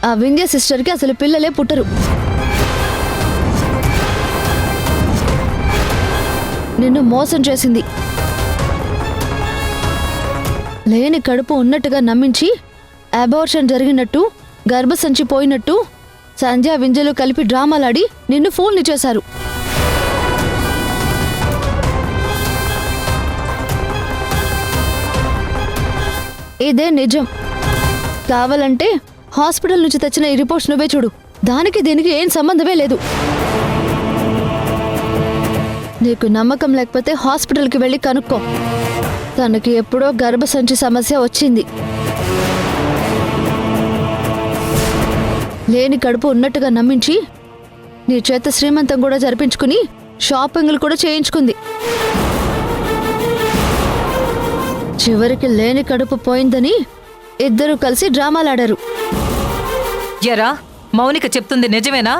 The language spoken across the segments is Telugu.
ఆ వింధ్య సిస్టర్కి అసలు పిల్లలే పుట్టరు. నిన్ను మోసం చేసింది. లేని కడుపు ఉన్నట్టుగా నమ్మించి అబార్షన్ జరిగినట్టు, గర్భసంచి పోయినట్టు సంధ్య వింధ్యలు కలిపి డ్రామాలాడి నిన్ను ఫూల్ని చేశారు. ఇదే నిజం. కావాలంటే హాస్పిటల్ నుంచి తెచ్చిన ఈ రిపోర్ట్స్ నువ్వే చూడు. దానికి దీనికి ఏం సంబంధమే లేదు. నీకు నమ్మకం లేకపోతే హాస్పిటల్కి వెళ్ళి కనుక్కో. తనకి ఎప్పుడో గర్భసంచి సమస్య వచ్చింది. లేని కడుపు ఉన్నట్టుగా నమ్మించి నీ చేత శ్రీమంతం కూడా జరిపించుకుని షాపింగ్లు కూడా చేయించుకుంది. చివరికి లేని కడుపు పోయిందని ఇద్దరూ కలిసి డ్రామాలాడారు. ఎరా, మౌనిక చెప్తుంది నిజమేనా?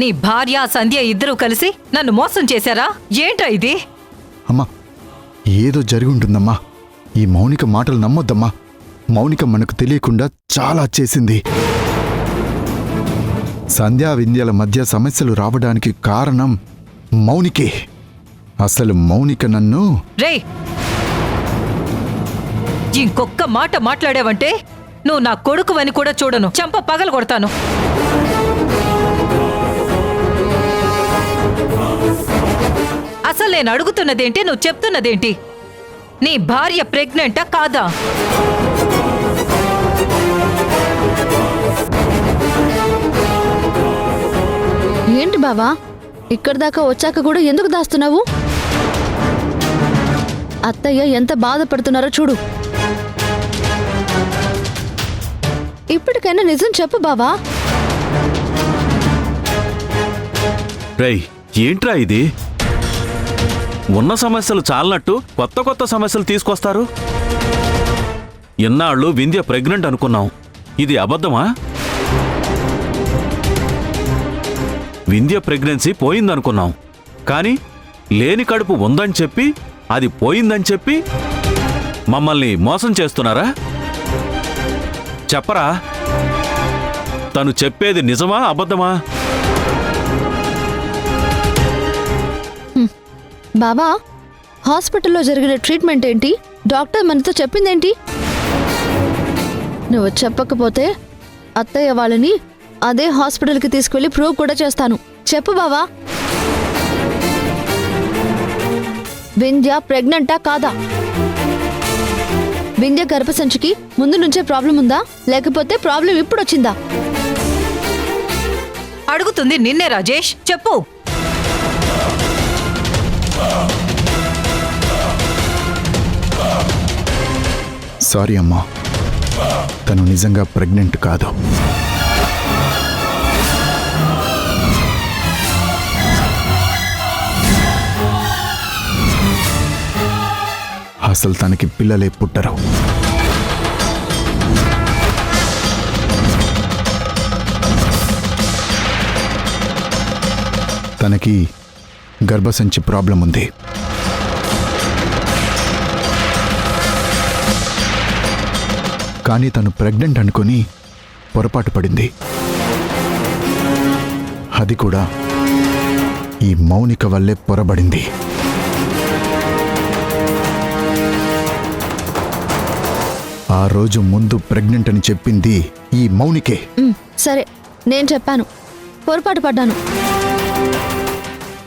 నీ భార్య సంధ్య ఇద్దరూ కలిసి నన్ను మోసం చేశారా? ఏంట్రా ఇది? అమ్మా, ఏదో జరిగి ఉంటుందమ్మా. ఈ మౌనిక మాటలు నమ్మొద్దమ్మా. మౌనిక మనకు తెలియకుండా చాలా చేసింది. సంధ్యా వింధ్యల మధ్య సమస్యలు రావడానికి కారణం మౌనికే. అసలు మౌనిక నన్ను... రే, ఇంకొక్క మాట మాట్లాడావంటే నువ్వు నా కొడుకువని కూడా చూడను. చంప పగలు కొడతాను. అసలు నేను అడుగుతున్నదేంటి, నువ్వు చెప్తున్నదేంటి? నీ భార్య ప్రెగ్నెంటా కాదా? ఏంటి బావా, ఇక్కడి దాకా వచ్చాక కూడా ఎందుకు దాస్తున్నావు? అత్తయ్య ఎంత బాధపడుతున్నారో చూడు. ఇప్పటికైనా నిజం చెప్పు బావా. రేయ్, ఏంట్రా ఇది? ఉన్న సమస్యలు చాలనట్టు కొత్త కొత్త సమస్యలు తీసుకొస్తారు. ఇన్నాళ్ళు వింధ్య ప్రెగ్నెంట్ అనుకున్నాం. ఇది అబద్ధమా? వింధ్య ప్రెగ్నెన్సీ పోయిందనుకున్నాం. కానీ లేని కడుపు ఉందని చెప్పి, అది పోయిందని చెప్పి మమ్మల్ని మోసం చేస్తున్నారా? చెప్పరా, తను చెప్పేది నిజమా అబద్ధమా? బాబా, హాస్పిటల్లో జరిగిన ట్రీట్మెంట్ ఏంటి? డాక్టర్ మనతో చెప్పిందేంటి? నువ్వు చెప్పకపోతే అత్తయ్య వాళ్ళని అదే హాస్పిటల్కి తీసుకువెళ్ళి ప్రూవ్ కూడా చేస్తాను. చెప్పు బావా, వింధ్య ప్రెగ్నెంటా కాదా? వింధ్య గర్భసంచికి ముందు నుంచే ప్రాబ్లం ఉందా, లేకపోతే ప్రాబ్లం ఇప్పుడు వచ్చిందా? అడుగుతుంది నిన్నే రాజేష్, చెప్పు. సారీ అమ్మా, తను నిజంగా ప్రెగ్నెంట్ కాదు. అసలు తనకి పిల్లలే పుట్టరు. తనకి గర్భసంచి ప్రాబ్లం ఉంది. కానీ తను ప్రెగ్నెంట్ అనుకుని పొరపాటు పడింది. అది కూడా ఈ మౌనిక వల్లే పొరబడింది. ఆ రోజు ముందు ప్రెగ్నెంట్ అని చెప్పింది ఈ మౌనికే. సరే, నేను చెప్పాను, పొరపాటు పడ్డాను.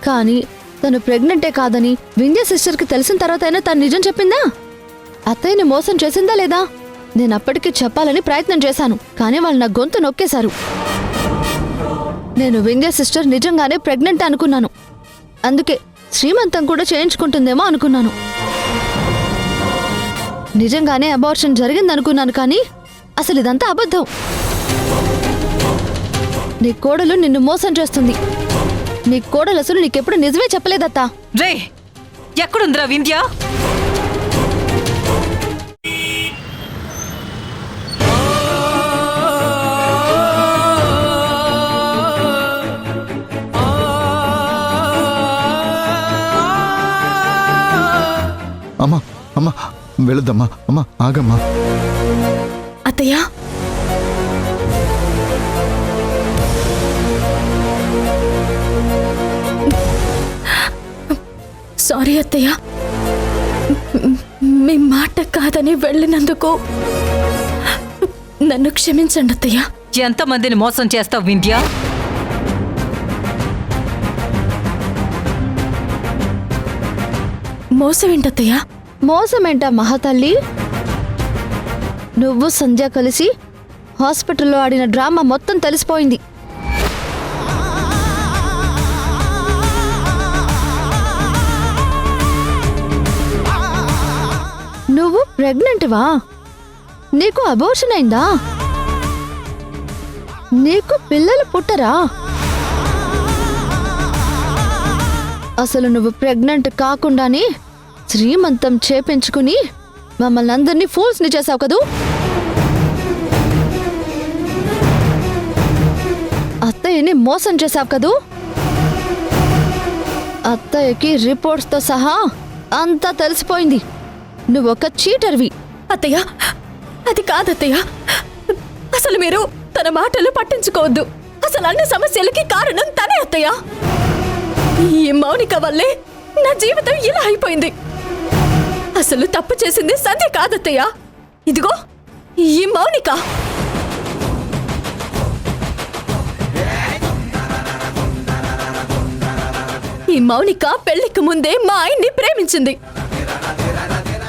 కానీ తను ప్రెగ్నెంటే కాదని వింధ్య సిస్టర్కి తెలిసిన తర్వాత అయినా తను నిజం చెప్పిందా? అత్తయ్యని మోసం చేసిందా లేదా? నేను అప్పటికీ చెప్పాలని ప్రయత్నం చేశాను, కానీ వాళ్ళు నా గొంతు నొక్కేశారు. నేను వింధ్య సిస్టర్ నిజంగానే ప్రెగ్నెంట్ అనుకున్నాను. అందుకే శ్రీమంతం కూడా చేయించుకుంటుందేమో అనుకున్నాను. నిజంగానే అబార్షన్ జరిగిందనుకున్నాను, కానీ అసలు ఇదంతా అబద్ధం. నీ కోడలు నిన్ను మోసం చేస్తుంది. నీ కోడలు అసలు నీకెప్పుడు నిజమే చెప్పలేదత్తా. రే, ఎక్కడుందిరా వింధ్య? అమ్మా అమ్మా, వెళ్ళొద్దమ్మా. అమ్మా, ఆగమ్మా. అత్తయ్య, సారీ అత్తయ్య, మీ మాట కాదని వెళ్ళినందుకు నన్ను క్షమించండి అత్తయ్య. ఎంతమందిని మోసం చేస్తావు వింధ్య? మోసం ఏంటత్తయ్య? మోసమేంటా మహాతల్లి? నువ్వు సంధ్య కలిసి హాస్పిటల్లో ఆడిన డ్రామా మొత్తం తెలిసిపోయింది. నువ్వు ప్రెగ్నెంట్వా? నీకు అబోర్షన్ అయిందా? నీకు పిల్లలు పుట్టరా? అసలు నువ్వు ప్రెగ్నెంట్ కాకుండానే శ్రీమంతం చేపించుకుని మమ్మల్ని అందరినీ ఫూల్స్ని చేసావు కదూ. అత్తయ్యని మోసం చేసావు కదూ. అత్తయ్యకి రిపోర్ట్స్తో సహా అంతా తెలిసిపోయింది. నువ్వొక చీటర్వి. అత్తయ్య, అది కాదత్తయ్య. అసలు మీరు తన మాటలు పట్టించుకోవద్దు. అసలు అన్ని సమస్యలకి కారణం తనే అత్తయ్య. ఈ మౌనిక వల్లే నా జీవితం ఇలా అయిపోయింది. అసలు తప్పు చేసింది సంధ్య కాదత్తయ్య, ఇదిగో ఈ మౌనిక. ఈ మౌనిక పెళ్లికి ముందే మా ఆయన్ని ప్రేమించింది,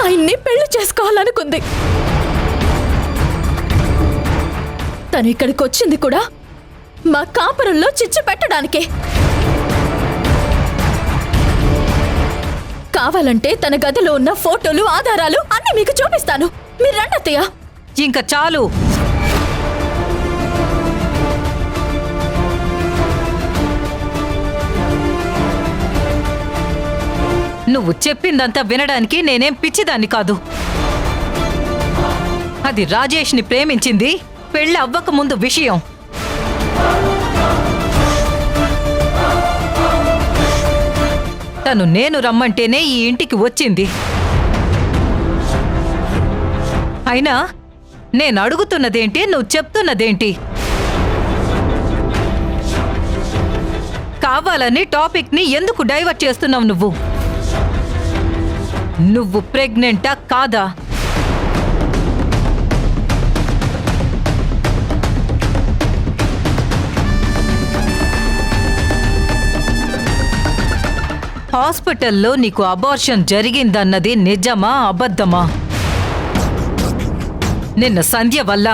ఆయన్ని పెళ్లి చేసుకోవాలనుకుంది. తను ఇక్కడికి వచ్చింది కూడా మా కాపురంలో చిచ్చు పెట్టడానికే. కావాలంటే తన గదిలో ఉన్న ఫోటోలు, ఆధారాలు అన్ని మీకు చూపిస్తాను. మీరు రండి అత్తయ్య. ఇంకా చాలు. నువ్వు చెప్పిందంతా వినడానికి నేనేం పిచ్చిదాన్ని కాదు. అది రాజేష్ని ప్రేమించింది పెళ్లి అవ్వక ముందు విషయం. తను నేను రమ్మంటేనే ఈ ఇంటికి వచ్చింది. అయినా నేను అడుగుతున్నదేంటి, నువ్వు చెప్తున్నదేంటి? కావాలని టాపిక్ని ఎందుకు డైవర్ట్ చేస్తున్నావు నువ్వు? నువ్వు ప్రెగ్నెంటా కాదా? హాస్పిటల్లో నీకు అబార్షన్ జరిగిందన్నది నిజమా అబద్ధమా? నిన్న సంధ్య వల్ల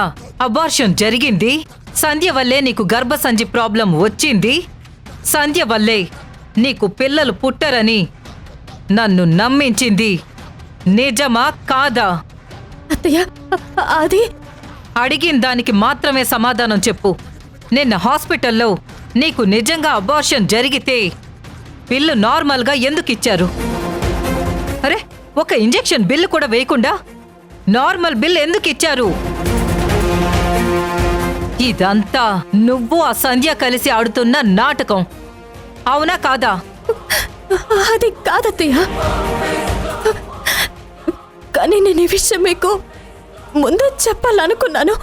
అబార్షన్ జరిగింది. సంధ్య వల్లే నీకు గర్భసంచి ప్రాబ్లం వచ్చింది. సంధ్య వల్లే నీకు పిల్లలు పుట్టరని నన్ను నమ్మించింది. నిజమా కాదా? అత్తయ్య, అది అడిగిన దానికి మాత్రమే సమాధానం చెప్పు. నిన్న హాస్పిటల్లో నీకు నిజంగా అబార్షన్ జరిగితే బిల్లు నార్మల్గా ఎందుకు ఇచ్చారు? అరే, ఒక ఇంజెక్షన్ బిల్లు కూడా వేయకుండా నార్మల్ బిల్ ఎందుకు ఇచ్చారు? ఇదంతా నువ్వు ఆ సంధ్య కలిసి ఆడుతున్న నాటకం, అవునా కాదా? అది కాదత్తయ్య. కానీ నేను ఈ విషయం మీకు ముందు చెప్పాలనుకున్నాను.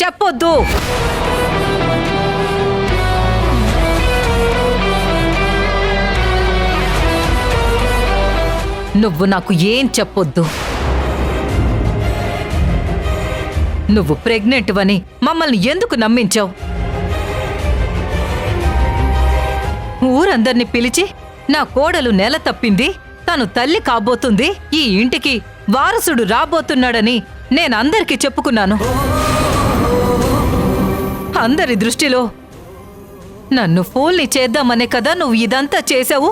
చెప్పొద్దు. నువ్వు నాకు ఏం చెప్పొద్దు. నువ్వు ప్రెగ్నెంట్ అని మమ్మల్ని ఎందుకు నమ్మించావు? ఊరందర్నీ పిలిచి నా కోడలు నెల తప్పింది, తను తల్లి కాబోతుంది, ఈ ఇంటికి వారసుడు రాబోతున్నాడని నేనందరికీ చెప్పుకున్నాను. అందరి దృష్టిలో నన్ను ఫోల్ని చేద్దామనే కదా నువ్వు ఇదంతా చేశావు.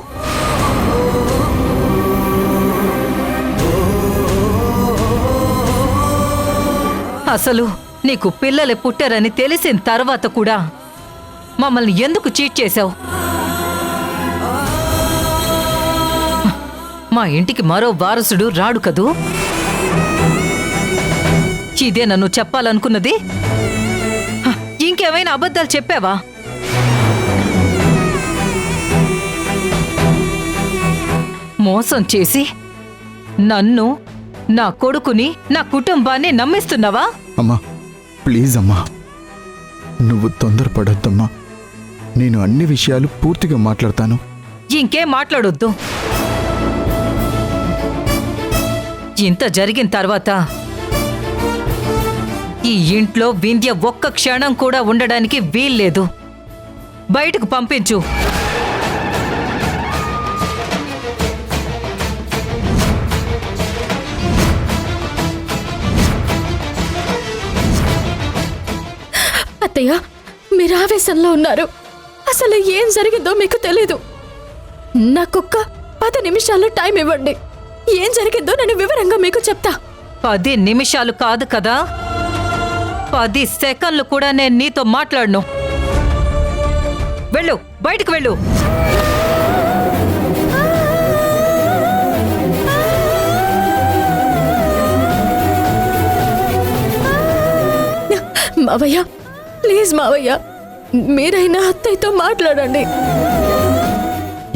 అసలు నీకు పిల్లలు పుట్టారని తెలిసిన తర్వాత కూడా మమ్మల్ని ఎందుకు చీట్ చేశావు? మా ఇంటికి మరో వారసుడు రాడు కదూ. ఇదే నన్ను చెప్పాలనుకున్నది? ఇంకేమైనా అబద్ధాలు చెప్పావా? మోసం చేసి నన్ను, నా కొడుకుని, నా కుటుంబాన్ని నమ్మిస్తున్నావా? అమ్మా ప్లీజ్ అమ్మా, నువ్వు తొందరపడొద్దమ్మా. నేను అన్ని విషయాలు పూర్తిగా మాట్లాడతాను. ఇంకేం మాట్లాడొద్దు. ఇంత జరిగిన తర్వాత ఈ ఇంట్లో వింధ్య ఒక్క క్షణం కూడా ఉండడానికి వీల్లేదు. బయటకు పంపించు. అత్తయ్య, మీరు ఆవేశంలో ఉన్నారు. అసలు ఏం జరిగిందో మీకు తెలీదు. నాకొక్క 10 నిమిషాలు టైం ఇవ్వండి. ఏం జరిగిందో నేను వివరంగా మీకు చెప్తా. 10 నిమిషాలు కాదు కదా, 10 సెకండ్లు కూడా నేను నీతో మాట్లాడను. వెళ్ళు, బయటకు వెళ్ళు. మావయ్య, ప్లీజ్ మావయ్య, మీరైనా అత్తయ్యతో మాట్లాడండి.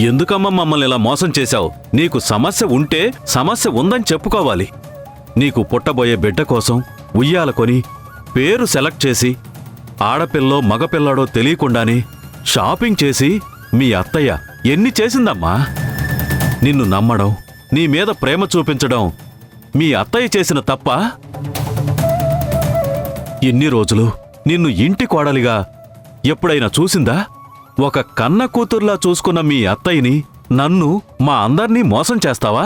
ఎందుకమ్మా మమ్మల్ని ఇలా మోసం చేశావు? నీకు సమస్య ఉంటే సమస్య ఉందని చెప్పుకోవాలి. నీకు పుట్టబోయే బిడ్డ కోసం ఉయ్యాల కొని పేరు సెలెక్ట్ చేసి ఆడపిల్లో మగపిల్లాడో తెలియకుండానే షాపింగ్ చేసి మీ అత్తయ్య ఎన్ని చేసిందమ్మా? నిన్ను నమ్మడం, నీ మీద ప్రేమ చూపించడం మీ అత్తయ్య చేసిన తప్ప? ఇన్ని రోజులు నిన్ను ఇంటి కోడలిగా ఎప్పుడైనా చూసిందా? ఒక కన్న కూతుర్లా చూసుకున్న మీ అత్తయ్యని, నన్ను, మా అందర్నీ మోసం చేస్తావా?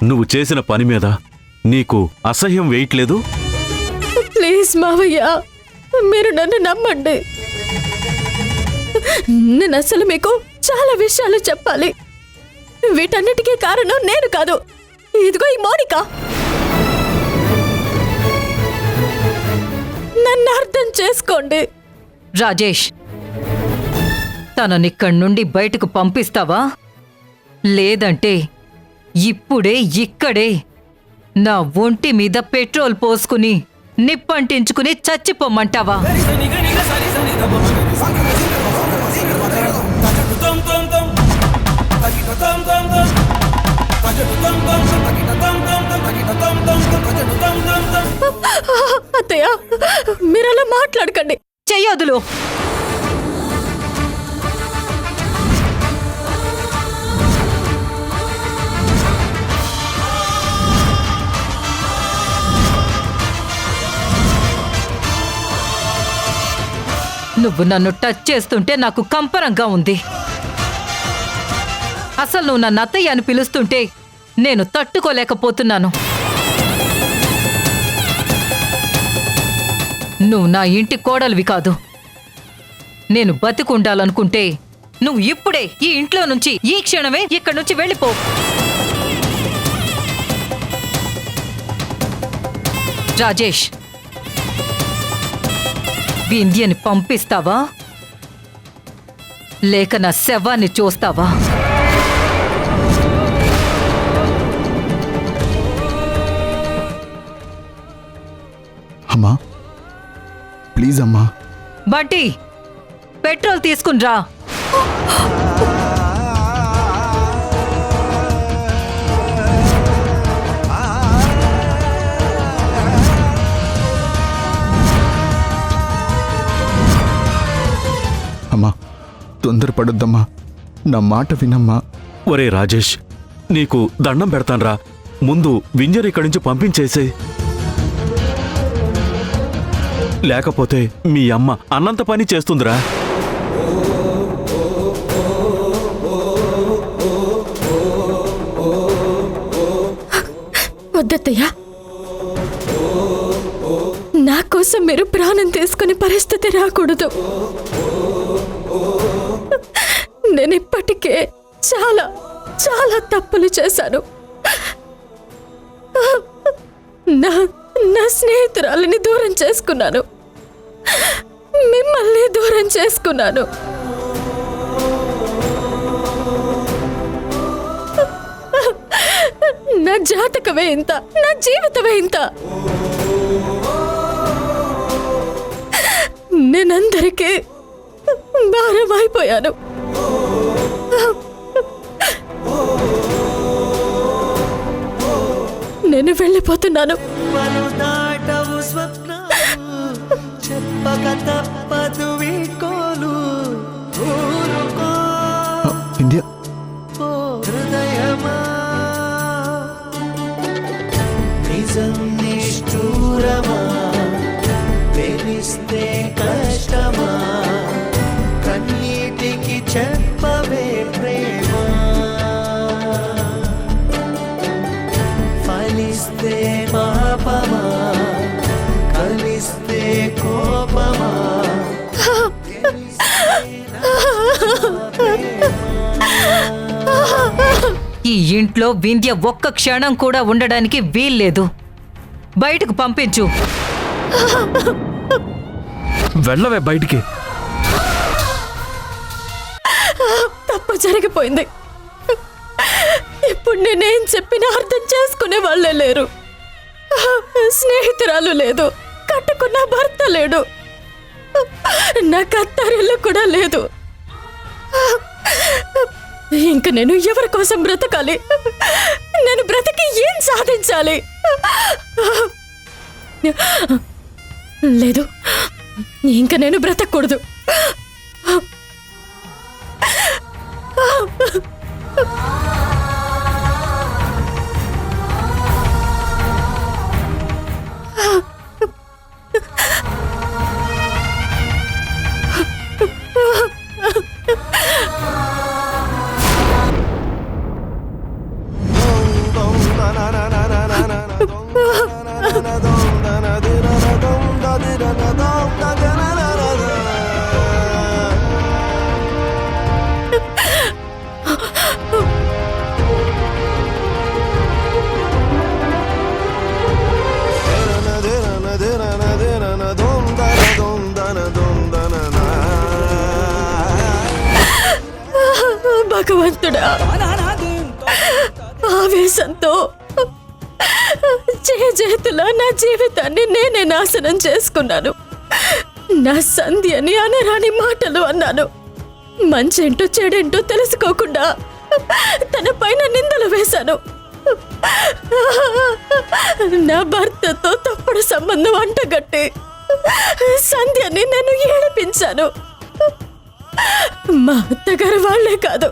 నువ్వు చేసిన పని మీద నీకు అసహ్యం వేయట్లేదు? ప్లీజ్ మావయ్య, మీరు నన్ను నమ్మండి. నేను అసలు మీకు చాలా విషయాలు చెప్పాలి. వీటన్నిటికీ కారణం నేను కాదు, ఇదిగో ఈ మౌనిక. నన్ను అర్థం చేసుకోండి. రాజేష్, తననిక్కడి నుండి బయటకు పంపిస్తావా? లేదంటే ఇప్పుడే ఇక్కడే నా ఒంటి మీద పెట్రోల్ పోసుకుని నిప్పంటించుకుని చచ్చిపోమ్మంటావా? అత్తయ్య, మీరు అలా మాట్లాడకండి. చెయ్యొదులు. నువ్వు నన్ను టచ్ చేస్తుంటే నాకు కంపరంగా ఉంది. అసలు నువ్వు నన్ను అత్తయ్య అని పిలుస్తుంటే నేను తట్టుకోలేకపోతున్నాను. నువ్వు నా ఇంటి కోడలివి కాదు. నేను బతికుండాలనుకుంటే నువ్వు ఇప్పుడే ఈ ఇంట్లో నుంచి, ఈ క్షణమే ఇక్కడి నుంచి వెళ్ళిపో. రాజేష్, వింధ్యని పంపిస్తావా లేక నా శవాన్ని చూస్తావా? అమ్మా, ప్లీజ్ అమ్మా. బంటి, పెట్రోల్ తీసుకుని రా. అమ్మా, తొందరపడొద్దమ్మా, నా మాట వినమ్మా. ఒరే రాజేష్, నీకు దండం పెడతాన్రా, ముందు వింజర్ ఇక్కడి నుంచి పంపించేసే. లేకపోతే మీ అమ్మ అన్నంత పని చేస్తుందిరా. వద్దత్తయ్య, నా కోసం మీరు ప్రాణం తీసుకునే పరిస్థితి రాకూడదు. నేను ఇప్పటికే చాలా చాలా తప్పులు చేశాను. నా స్నేహితురాలిని దూరం చేసుకున్నాను, మిమ్మల్ని దూరం చేసుకున్నాను. నా జాతకమే ఇంత, నా జీవితమే ఇంత. నేనందరికీ భారం అయిపోయాను. నేను వెళ్ళిపోతున్నాను. నిజం నిష్ఠూరమా తెలిస్తే కష్టమా కన్నీటికి చెప్పవే ప్రేమ ఫలిస్తే పాపమా కలిస్తే కోపమా ఈ ఇంట్లో వింధ్య ఒక్క క్షణం కూడా ఉండడానికి వీల్లేదు. బయటకు పంపించు. వెళ్ళవే బయటికి. తప్పు జరిగిపోయింది. ఇప్పుడు నేనేం చెప్పినా అర్థం చేసుకునే వాళ్ళే లేరు. స్నేహితురాలు లేదు, కట్టుకున్న భర్త లేడు, నాకు అత్తారిల్లు కూడా లేదు. ఇంక నేను ఎవరి కోసం బ్రతకాలి? నేను బ్రతికి ఏం సాధించాలి? లేదు, ఇంక నేను బ్రతకూడదు. భగవంతుడా, ఆవేశంతో చేతులా నా జీవితాన్ని నేనే నాశనం చేసుకున్నాను. నా సంధ్యని అనరాని మాటలు అన్నాను. మంచేంటో చెడేంటో తెలుసుకోకుండా తన పైన నిందలు వేశాను. నా భర్తతో తప్పుడు సంబంధం అంటగట్టి సంధ్యని నేను ఏడిపించాను. మా అత్తగారు వాళ్లే కాదు,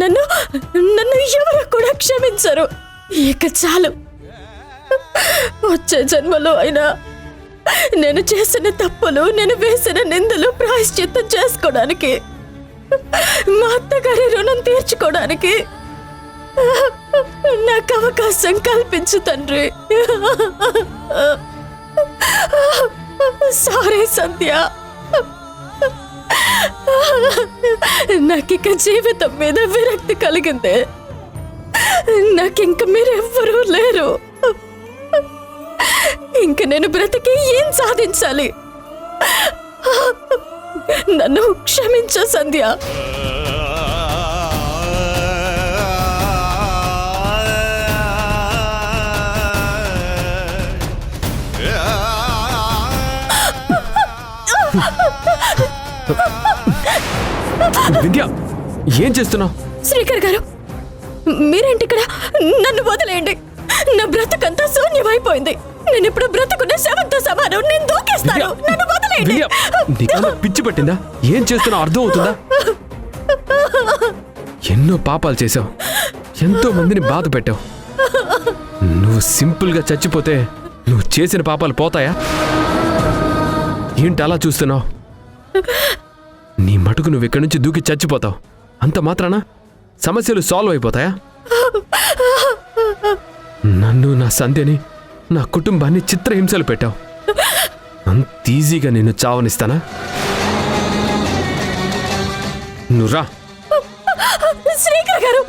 నన్ను ఎవరు కూడా క్షమించరు. ఇక చాలు. వచ్చే జన్మలో అయినా నేను చేసిన తప్పులు, నేను వేసిన నిందలు ప్రాయశ్చిత్తం చేసుకోవడానికి, మా అత్తగారి రుణం తీర్చుకోవడానికి నాకు అవకాశం కల్పించు తండ్రి. సారీ సంధ్య, నాకిక జీవితం మీద విరక్తి కలిగింది. నాకింక మీరెవ్వరూ లేరు. ఇంక నేను బ్రతికి ఏం సాధించాలి? నన్ను క్షమించు సంధ్య. వింధ్య, ఏం చేస్తున్నావు? శ్రీకర్ గారు, మీరేంటి ఇక్కడ? నన్ను వదిలేయండి. నా బ్రతుకంతా శూన్యమైపోయింది. నేను ఇప్పుడు బ్రతుకున్న శవంతో సమానం. నేను దూకేస్తాను. నన్ను వదిలేయండి. వింధ్య, నీకన్నా పిచ్చి పట్టిందా? ఏం చేస్తున్నావు అర్థం అవుతుందా? ఎన్నో పాపాలు చేశావు, ఎంతో మందిని బాధ పెట్టావు. నువ్వు సింపుల్ గా చచ్చిపోతే నువ్వు చేసిన పాపాలు పోతాయా? ఏంటి అలా చూస్తున్నావు? నీ మటుకు నువ్వు ఇక్కడి నుంచి దూకి చచ్చిపోతావు. అంత మాత్రాన సమస్యలు సాల్వ్ అయిపోతాయా? నన్ను, నా సంధ్యని, నా కుటుంబాన్ని చిత్రహింసలు పెట్టావు. అంత ఈజీగా నిన్ను చావనిస్తానా? నువ్వురా. శ్రీకర్ గారు,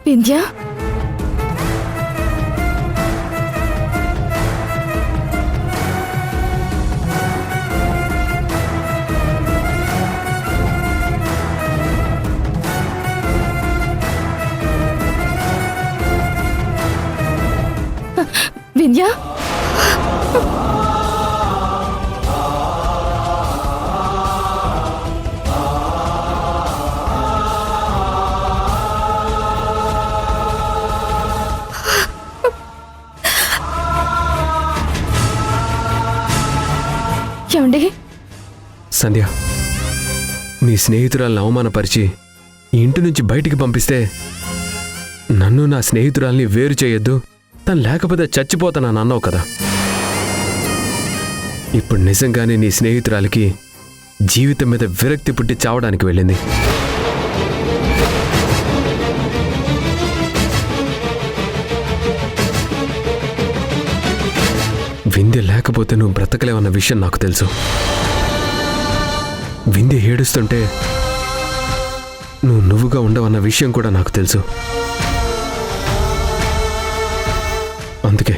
వింధ్య, వింధ్య, సంధ్య, నీ స్నేహితురాలను అవమానపరిచి ఈ ఇంటి నుంచి బయటికి పంపిస్తే నన్ను నా స్నేహితురాల్ని వేరు చేయొద్దు, తను లేకపోతే చచ్చిపోతానని అన్నావు కదా. ఇప్పుడు నిజంగానే నీ స్నేహితురాలికి జీవితం మీద విరక్తి పుట్టి చావడానికి వెళ్ళింది. వింధ్య లేకపోతే నువ్వు బ్రతకలేవన్న విషయం నాకు తెలుసు. వింధ్య ఏడుస్తుంటే నువ్వుగా ఉండవన్న విషయం కూడా నాకు తెలుసు. అందుకే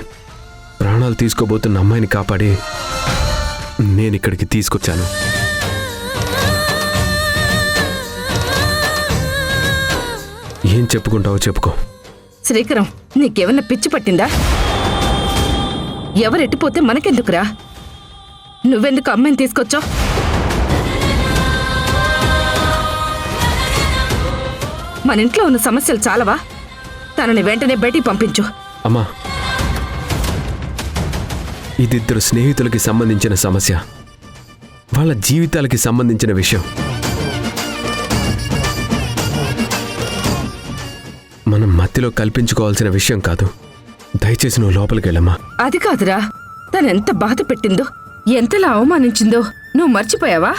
ప్రాణాలు తీసుకోబోతున్న అమ్మాయిని కాపాడి నేను ఇక్కడికి తీసుకొచ్చాను. ఏం చెప్పుకుంటావో చెప్పుకో. శ్రీకరం, నీకేమన్నా పిచ్చి పట్టిందా? ఎవరెట్టిపోతే మనకెందుకురా? నువ్వెందుకు అమ్మాయిని తీసుకొచ్చావు? మన ఇంట్లో ఉన్న సమస్యలు చాలవా? తనని వెంటనే బయటికి పంపించు. అమ్మా, ఇది ఇద్దరు స్నేహితులకి సంబంధించిన సమస్య, వాళ్ళ జీవితాలకి సంబంధించిన విషయం. మనం మధ్యలో కల్పించుకోవాల్సిన విషయం కాదు. దయచేసి నువ్వు లోపలికి వెళ్ళమ్మా. అది కాదురా, తనెంత బాధ పెట్టిందో, ఎంతలా అవమానించిందో నువ్వు మర్చిపోయావా?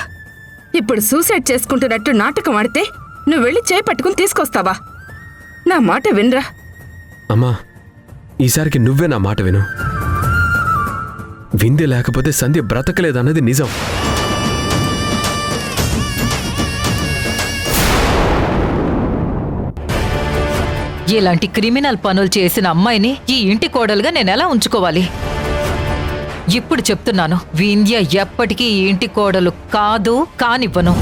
ఇప్పుడు సూసైడ్ చేసుకుంటున్నట్టు నాటకం ఆడితే నువ్వు వెళ్ళి చేయి పట్టుకుని తీసుకొస్తావా? నా మాట వినరా. అమ్మా, ఈసారికి నువ్వే నా మాట విను. వింధ్య లేకపోతే సంధ్య బ్రతకలేదన్నది నిజం. ఇలాంటి క్రిమినల్ పనులు చేసిన అమ్మాయిని ఈ ఇంటి కోడలుగా నేనెలా ఉంచుకోవాలి? ఇప్పుడు చెప్తున్నాను, వింధ్య ఎప్పటికీ ఈ ఇంటి కోడలు కాదు, కానివ్వను.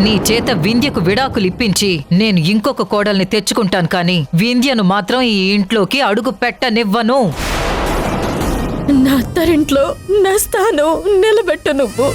నీ చేత వింధ్యకు విడాకులు ఇప్పించి నేను ఇంకొక కోడల్ని తెచ్చుకుంటాను, కానీ వింధ్యను మాత్రం ఈ ఇంట్లోకి అడుగు పెట్టనివ్వను. నా అత్తారింట్లో నా స్థానం నిలబెట్టు నువ్వు.